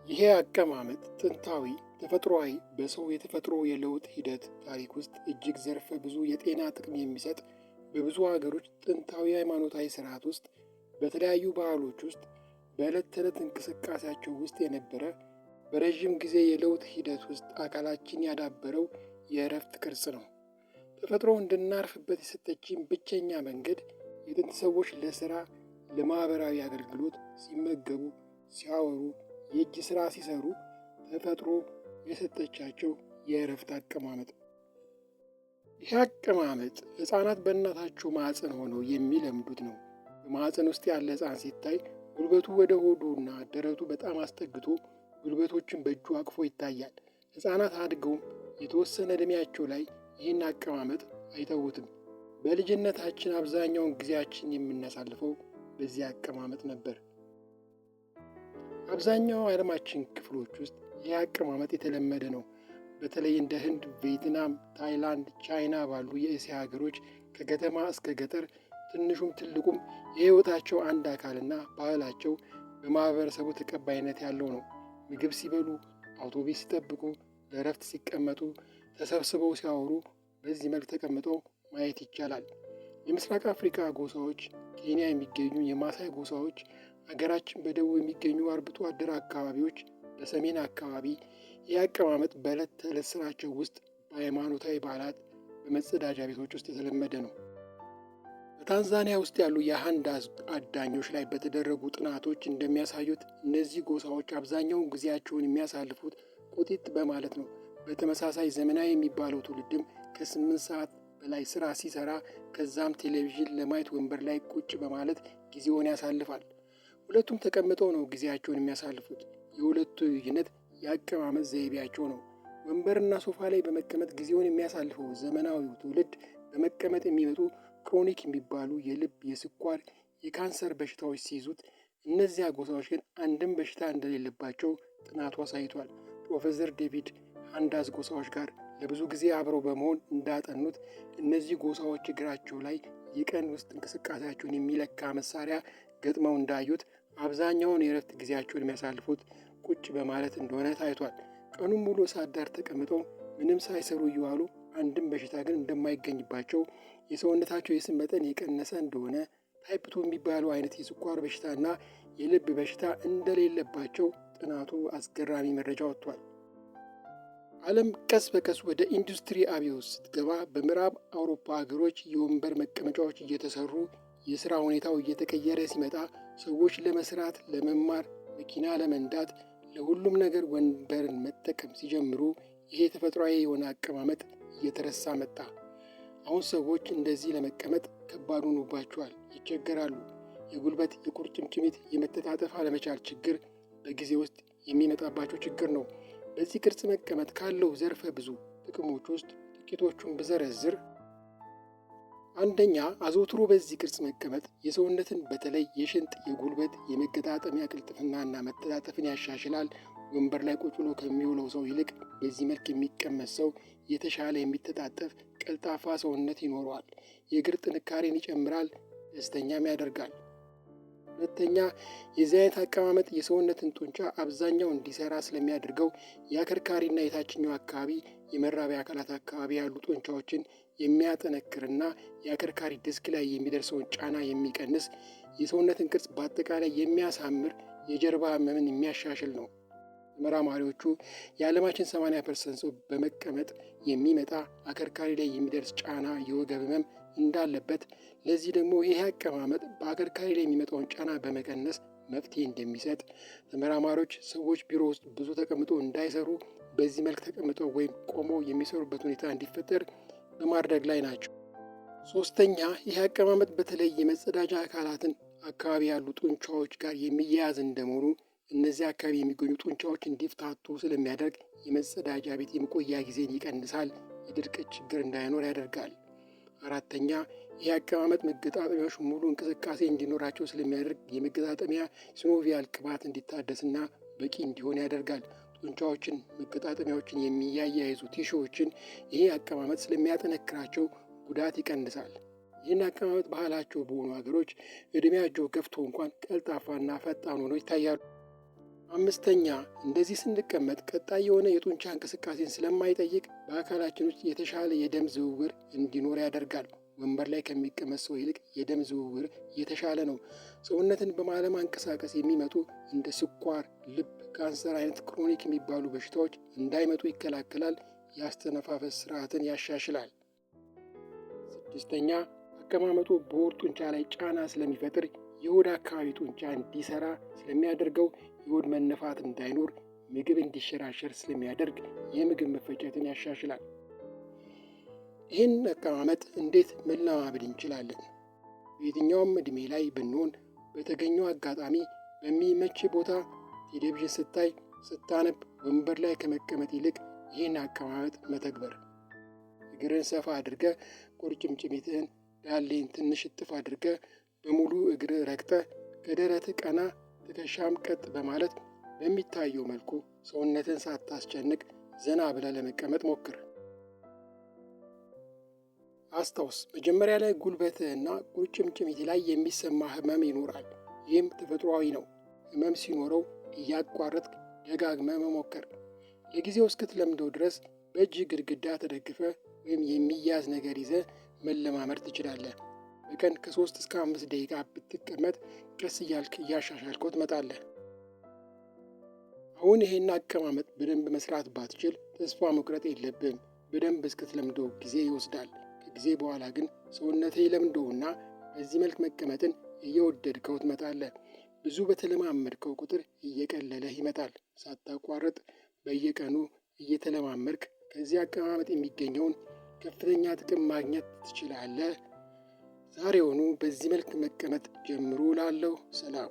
ይሄ አቀማመጥ ጥንታዊ፣ ተፈጥሯዊ፣ በሰው የተፈጥሮ የለውጥ ሂደት ታሪክ ውስጥ እጅግ ዘርፈ ብዙ የጤና ጥቅም የሚሰጥ በብዙ ሀገሮች ጥንታዊ ሃይማኖታዊ ስርዓት ውስጥ በተለያዩ ባህሎች ውስጥ በዕለት ተዕለት እንቅስቃሴያቸው ውስጥ የነበረ በረዥም ጊዜ የለውጥ ሂደት ውስጥ አካላችን ያዳበረው የእረፍት ቅርጽ ነው። ተፈጥሮ እንድናርፍበት የሰጠችን ብቸኛ መንገድ የጥንት ሰዎች ለሥራ፣ ለማኅበራዊ አገልግሎት ሲመገቡ፣ ሲያወሩ፣ የእጅ ሥራ ሲሰሩ ተፈጥሮ የሰጠቻቸው የእረፍት አቀማመጥ። ይህ አቀማመጥ ሕፃናት በእናታቸው ማዕፀን ሆነው የሚለምዱት ነው። በማዕፀን ውስጥ ያለ ሕፃን ሲታይ ጉልበቱ ወደ ሆዱና ደረቱ በጣም አስጠግቶ ጉልበቶችን በእጁ አቅፎ ይታያል። ሕፃናት አድገውም የተወሰነ ዕድሜያቸው ላይ ይህን አቀማመጥ አይተውትም። በልጅነታችን አብዛኛውን ጊዜያችን የምናሳልፈው በዚህ አቀማመጥ ነበር። አብዛኛው ዓለማችን ክፍሎች ውስጥ ይህ አቀማመጥ የተለመደ ነው። በተለይ እንደ ህንድ፣ ቪየትናም፣ ታይላንድ፣ ቻይና ባሉ የእስያ ሀገሮች ከከተማ እስከ ገጠር ትንሹም ትልቁም የሕይወታቸው አንድ አካልና ባህላቸው በማኅበረሰቡ ተቀባይነት ያለው ነው። ምግብ ሲበሉ፣ አውቶቡስ ሲጠብቁ፣ ለእረፍት ሲቀመጡ፣ ተሰብስበው ሲያወሩ በዚህ መልክ ተቀምጠው ማየት ይቻላል። የምስራቅ አፍሪካ ጎሳዎች፣ ኬንያ የሚገኙ የማሳይ ጎሳዎች፣ አገራችን በደቡብ የሚገኙ አርብቶ አደር አካባቢዎች፣ በሰሜን አካባቢ ይህ አቀማመጥ በዕለት ተዕለት ስራቸው ውስጥ በሃይማኖታዊ በዓላት፣ በመጸዳጃ ቤቶች ውስጥ የተለመደ ነው። በታንዛኒያ ውስጥ ያሉ የሃንዳ አዳኞች ላይ በተደረጉ ጥናቶች እንደሚያሳዩት እነዚህ ጎሳዎች አብዛኛውን ጊዜያቸውን የሚያሳልፉት ቁጢጥ በማለት ነው። በተመሳሳይ ዘመናዊ የሚባለው ትውልድም ከ8 ሰዓት በላይ ስራ ሲሰራ ከዛም ቴሌቪዥን ለማየት ወንበር ላይ ቁጭ በማለት ጊዜውን ያሳልፋል። ሁለቱም ተቀምጠው ነው ጊዜያቸውን የሚያሳልፉት። የሁለቱ ልዩነት የአቀማመጥ ዘይቤያቸው ነው። ወንበርና ሶፋ ላይ በመቀመጥ ጊዜውን የሚያሳልፈው ዘመናዊው ትውልድ በመቀመጥ የሚመጡ ክሮኒክ የሚባሉ የልብ፣ የስኳር፣ የካንሰር በሽታዎች ሲይዙት፣ እነዚያ ጎሳዎች ግን አንድም በሽታ እንደሌለባቸው ጥናቱ አሳይቷል። ፕሮፌሰር ዴቪድ ሃንዳስ ጎሳዎች ጋር ለብዙ ጊዜ አብረው በመሆን እንዳጠኑት እነዚህ ጎሳዎች እግራቸው ላይ የቀን ውስጥ እንቅስቃሴያቸውን የሚለካ መሳሪያ ገጥመው እንዳዩት አብዛኛውን የእረፍት ጊዜያቸውን የሚያሳልፉት ቁጭ በማለት እንደሆነ ታይቷል። ቀኑን ሙሉ እሳት ዳር ተቀምጠው ምንም ሳይሰሩ እየዋሉ አንድም በሽታ ግን እንደማይገኝባቸው፣ የሰውነታቸው የስብ መጠን የቀነሰ እንደሆነ፣ ታይፕ 2 የሚባለው አይነት የስኳር በሽታና የልብ በሽታ እንደሌለባቸው ጥናቱ አስገራሚ መረጃ ወጥቷል። ዓለም ቀስ በቀስ ወደ ኢንዱስትሪ አብዮት ስትገባ በምዕራብ አውሮፓ ሀገሮች የወንበር መቀመጫዎች እየተሰሩ የሥራ ሁኔታው እየተቀየረ ሲመጣ ሰዎች ለመስራት፣ ለመማር፣ መኪና ለመንዳት፣ ለሁሉም ነገር ወንበርን መጠቀም ሲጀምሩ ይሄ ተፈጥሯዊ የሆነ አቀማመጥ እየተረሳ መጣ። አሁን ሰዎች እንደዚህ ለመቀመጥ ከባድ ሆኖባቸዋል፣ ይቸገራሉ። የጉልበት፣ የቁርጭምጭሚት፣ የመተጣጠፍ አለመቻል ችግር በጊዜ ውስጥ የሚመጣባቸው ችግር ነው። በዚህ ቅርጽ መቀመጥ ካለው ዘርፈ ብዙ ጥቅሞች ውስጥ ጥቂቶቹን ብዘረዝር፣ አንደኛ፣ አዘውትሮ በዚህ ቅርጽ መቀመጥ የሰውነትን በተለይ የሽንጥ፣ የጉልበት፣ የመገጣጠሚያ ቅልጥፍናና መተጣጠፍን ያሻሽላል። ወንበር ላይ ቁጭ ብሎ ከሚውለው ሰው ይልቅ በዚህ መልክ የሚቀመጥ ሰው የተሻለ የሚተጣጠፍ ቀልጣፋ ሰውነት ይኖረዋል። የእግር ጥንካሬን ይጨምራል፣ ደስተኛም ያደርጋል። ሁለተኛ፣ የዚህ አይነት አቀማመጥ የሰውነትን ጡንቻ አብዛኛው እንዲሰራ ስለሚያደርገው የአከርካሪና የታችኛው አካባቢ የመራቢያ አካላት አካባቢ ያሉ ጡንቻዎችን የሚያጠነክርና የአከርካሪ ዲስክ ላይ የሚደርሰውን ጫና የሚቀንስ፣ የሰውነትን ቅርጽ በአጠቃላይ የሚያሳምር፣ የጀርባ ህመምን የሚያሻሽል ነው። ተመራማሪዎቹ የዓለማችን 80% ሰው በመቀመጥ የሚመጣ አከርካሪ ላይ የሚደርስ ጫና፣ የወገብ ህመም እንዳለበት፣ ለዚህ ደግሞ ይህ አቀማመጥ በአከርካሪ ላይ የሚመጣውን ጫና በመቀነስ መፍትሄ እንደሚሰጥ ተመራማሪዎች ሰዎች ቢሮ ውስጥ ብዙ ተቀምጦ እንዳይሰሩ በዚህ መልክ ተቀምጠው ወይም ቆመው የሚሰሩበት ሁኔታ እንዲፈጠር በማድረግ ላይ ናቸው። ሶስተኛ፣ ይህ አቀማመጥ በተለይ የመጸዳጃ አካላትን አካባቢ ያሉ ጡንቻዎች ጋር የሚያያዝ እንደመሆኑ እነዚህ አካባቢ የሚገኙ ጡንቻዎች እንዲፍታቱ ስለሚያደርግ የመጸዳጃ ቤት የመቆያ ጊዜን ይቀንሳል፣ የድርቀት ችግር እንዳይኖር ያደርጋል። አራተኛ፣ ይህ አቀማመጥ መገጣጠሚያዎች ሙሉ እንቅስቃሴ እንዲኖራቸው ስለሚያደርግ የመገጣጠሚያ ሲኖቪያል ቅባት እንዲታደስና በቂ እንዲሆን ያደርጋል። ጡንቻዎችን፣ መገጣጠሚያዎችን የሚያያይዙ ቲሹዎችን ይህ አቀማመጥ ስለሚያጠነክራቸው ጉዳት ይቀንሳል። ይህን አቀማመጥ ባህላቸው በሆኑ ሀገሮች ዕድሜያቸው ገፍቶ እንኳን ቀልጣፋና ፈጣን ሆነው ይታያሉ። 5ኛ እንደዚህ ስንቀመጥ ቀጣይ የሆነ የጡንቻ እንቅስቃሴን ስለማይጠይቅ በአካላችን ውስጥ የተሻለ የደም ዝውውር እንዲኖር ያደርጋል። ወንበር ላይ ከሚቀመጥ ሰው ይልቅ የደም ዝውውር የተሻለ ነው። ሰውነትን በማለማንቀሳቀስ የሚመጡ እንደ ስኳር፣ ልብ፣ ካንሰር አይነት ክሮኒክ የሚባሉ በሽታዎች እንዳይመጡ ይከላከላል። የአስተነፋፈስ ስርዓትን ያሻሽላል። 6ኛ አቀማመጡ በሆድ ጡንቻ ላይ ጫና ስለሚፈጥር የሆድ አካባቢ ጡንቻ እንዲሰራ ስለሚያደርገው የሆድ መነፋት እንዳይኖር፣ ምግብ እንዲሸራሸር ስለሚያደርግ የምግብ መፈጨትን ያሻሽላል። ይህን አቀማመጥ እንዴት መለማመድ እንችላለን? በየትኛውም ዕድሜ ላይ ብንሆን በተገኘው አጋጣሚ በሚመች ቦታ ቴሌቪዥን ስታይ፣ ስታነብ ወንበር ላይ ከመቀመጥ ይልቅ ይህን አቀማመጥ መተግበር። እግርን ሰፋ አድርገ ቁርጭምጭሚትህን ዳሌን ትንሽ እጥፍ አድርገ በሙሉ እግር ረግጠ ከደረት ቀና ትከሻም ቀጥ በማለት በሚታየው መልኩ ሰውነትን ሳታስጨንቅ ዘና ብለ ለመቀመጥ ሞክር። አስታውስ፣ መጀመሪያ ላይ ጉልበትህና ቁርጭምጭሚት ላይ የሚሰማ ህመም ይኖራል። ይህም ተፈጥሯዊ ነው። ህመም ሲኖረው እያቋረጥክ ደጋግመ መሞከር። ለጊዜው እስክትለምደው ድረስ በእጅ ግድግዳ ተደግፈ ወይም የሚያዝ ነገር ይዘ መለማመድ ትችላለህ። በቀን ከ3 እስከ 5 ደቂቃ ብትቀመጥ ቀስ እያልክ እያሻሻልከው ትመጣለህ። አሁን ይሄን አቀማመጥ በደንብ መስራት ባትችል ተስፋ መቁረጥ የለብህም። በደንብ እስክትለምደው ጊዜ ይወስዳል። ከጊዜ በኋላ ግን ሰውነትህ ይለምደውና በዚህ መልክ መቀመጥን እየወደድከው ትመጣለህ። ብዙ በተለማመድከው ቁጥር እየቀለለህ ይመጣል። ሳታቋርጥ በየቀኑ እየተለማመድክ ከዚህ አቀማመጥ የሚገኘውን ከፍተኛ ጥቅም ማግኘት ትችላለህ። ዛሬውኑ በዚህ መልክ መቀመጥ ጀምሩ እላለሁ። ሰላም።